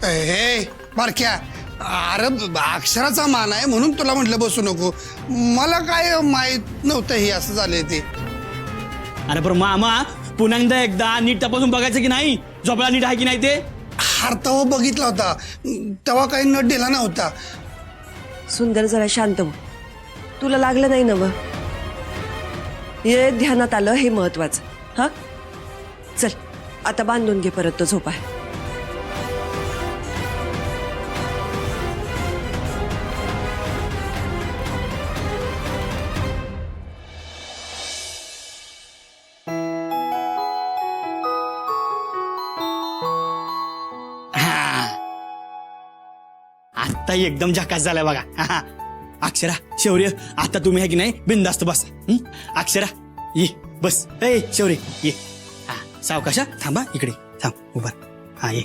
हे बारक्या, अरे अक्षराचा मान आहे म्हणून तुला म्हटलं बसू नको. मला काय माहित नव्हतं हे असं झालंय ते. अरे पण मामा पुन्हा एकदा नीट तपासून बघायचं की नाही, झोपला नीट आहे की नाही ते. हार तेव्हा बघितला होता, तेव्हा काही नट दिला नव्हता. सुंदर जरा शांत हो. तुला लागलं नाही नव? हे ध्यानात आलं हे महत्वाचं. हा चल आता बांधून घे परत तो झोपा. आता एकदम झकास झालाय बघा. अक्षरा, शौर्य, आता तुम्ही आहे की नाही बिंदास्त बसा. अक्षरा ये बस. ए शौर्य ये. सावकाशा थांबा, इकडे थांब उभा. हा ये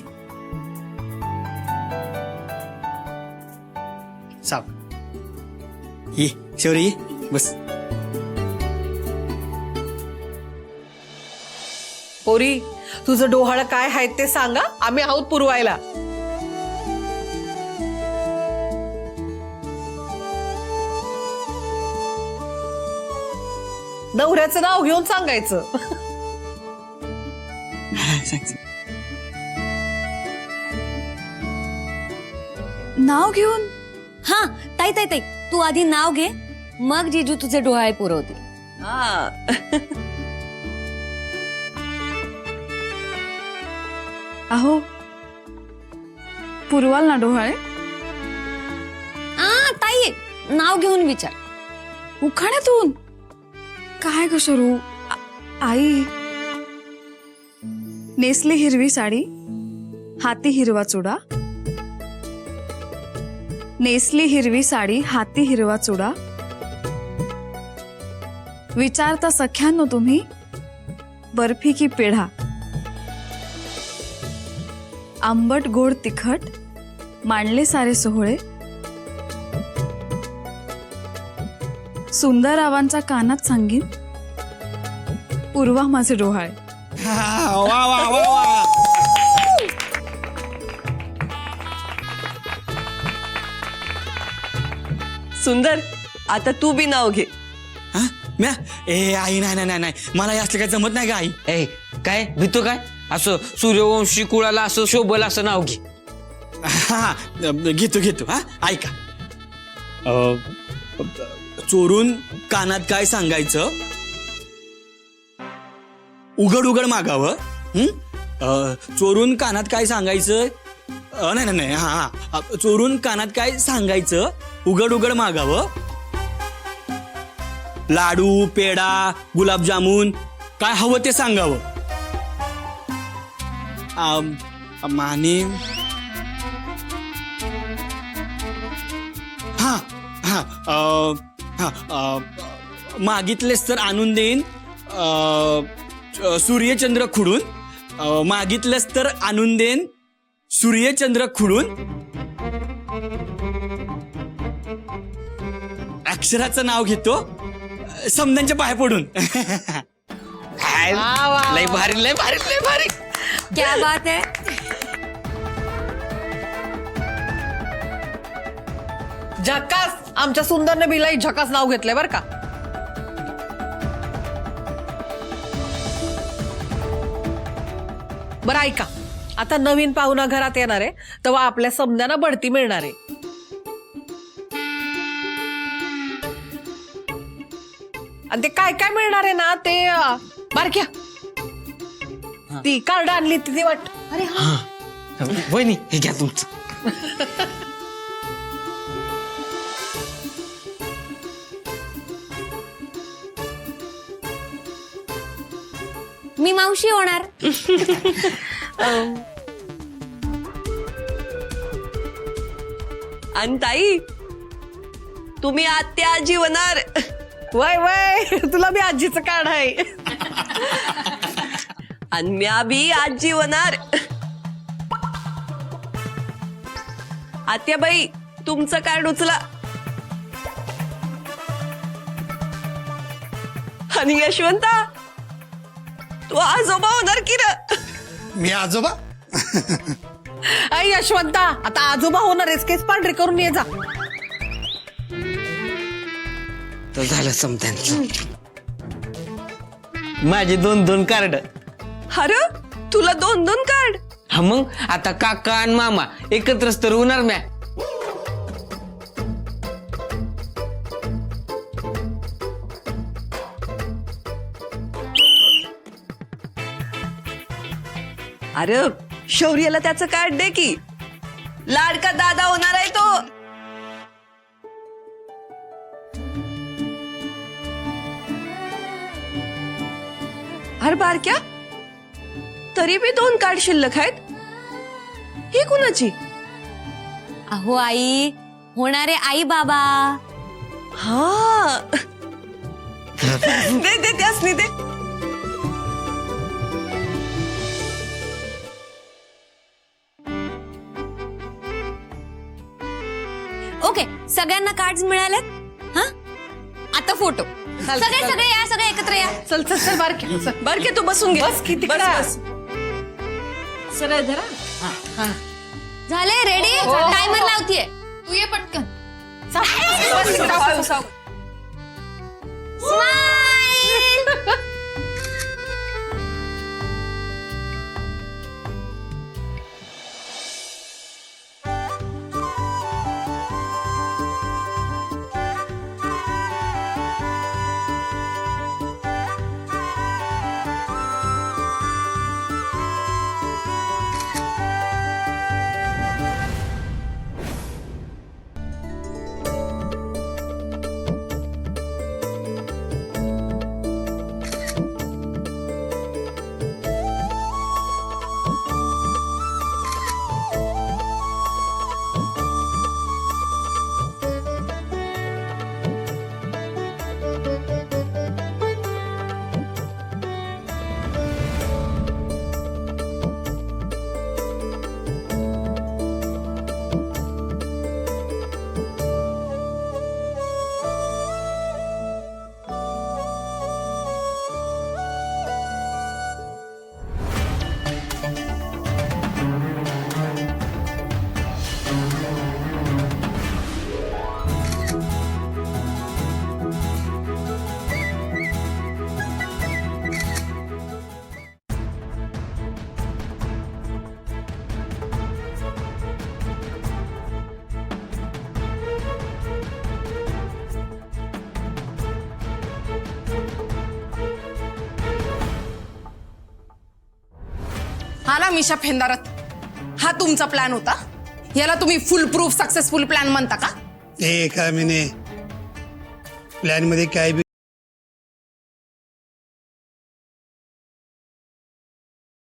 साव. ये शौर्य ये बस. पोरी, तुझं डोहाळं काय आहे ते सांगा, आम्ही आहोत पुरवायला. नवऱ्याचं नाव घेऊन सांगायचं. नाव घेऊन? हा ताई ताई ताई, तू आधी नाव घे, मग जीजू तुझे डोहाळे पुरवतील. हा अहो पुरवाल ना डोहाळे? ताई नाव घेऊन विचार. उखाण्यातून काय ग शरू? आई, नेसली हिरवी साडी, हाती हिरवा चुडा. नेसली हिरवी साडी, हाती हिरवा चुडा. विचारता सख्यानो तुम्ही, बर्फी की पेढा. आंबट गोड तिखट, मांडले सारे सोहळे. सुंदररावांच्या कानात सांगीन, पूर्वा माझे डोहाळे. वा वा वा वा. सुंदर, आता तू बी नाव घे. हा म्या ए आई, नाही नाही नाही नाही, मला हे असलं काय जमत नाही का आई. ए काय भितो काय? असं सूर्यवंशी कुळाला असं शोभल असं नाव घे. हा घेतो घेतो. हा ऐका, चोरून कानात काय सांगायचं, उघड उघड मागावं. चोरून कानात काय सांगायचं, नाही नाही नाही, हा हा, चोरून कानात काय सांगायचं, उघड उघड मागावं. लाडू, पेढा, गुलाबजामुन काय हवं ते सांगावं. माने हा हा हा, मागितलेस तर आणून देईन सूर्यचंद्र खुडून. मागितलंस तर आणून देईन सूर्यचंद्र खुडून. अक्षराचं नाव घेतो, समद्यांच्या पाय पडून. लय भारी लय भारी लय भारी. क्या बात है. झकास. आमच्या सुंदरने बिलाई झकास नाव घेतलंय बर का. बरं ऐका, आता नवीन पाहुणा घरात येणार आहे, तेव्हा आपल्या समद्यांना बढती मिळणार आहे. आणि ते काय काय मिळणार आहे ना ते बारक्या, ती कार्ड आणली ती वाट. अरे हा, वहिनी हे घ्या तुमचं. मी मावशी होणार. आणि ताई, तुम्ही आत्या आजी होणार. वय वय, तुला बी आजीचं कार्ड आहे. आणि म्या बी आजी होणार. आत्याबाई, तुमचं कार्ड उचला. आणि यशवंता, तू आजोबा होणार की र? मी आजोबा? आई यशवंता, आता आजोबा होणार आहेस, केस पांढरे करून ये जा. तर झालं समत्यांचं. माझे 2-2 कार्ड. अरे तुला 2-2 कार्ड. हा मग आता काका आणि मामा एकत्रच तर होणार म्या. अरे शौर्याला त्याचं कार्ड दे की, लाडका दादा होणार आहे तो. अरे बारक्या, तरी बी 2 कार्ड शिल्लक आहेत. ही कुणाची? अहो आई, होणारे आई बाबा. हा दे दे त्यासनी दे. ओके, सगळ्यांना कार्ड मिळालेत. हा, आता फोटो. सगळे सगळे या, सगळे एकत्र या. चल चल चल बारक्या, चल. बारक्या तू बसून घे. बस किती बस, करा. बस. सरळ धरा. झाले रेडी. टायमर लावतीये. तू ये पटकन. स्माइल. हा ना मिशा फेंदारत, हा तुमचा प्लॅन होता. याला तुम्ही फुल प्रूफ सक्सेसफुल प्लॅन म्हणता का? ए कामिने, प्लॅन मध्ये काय बी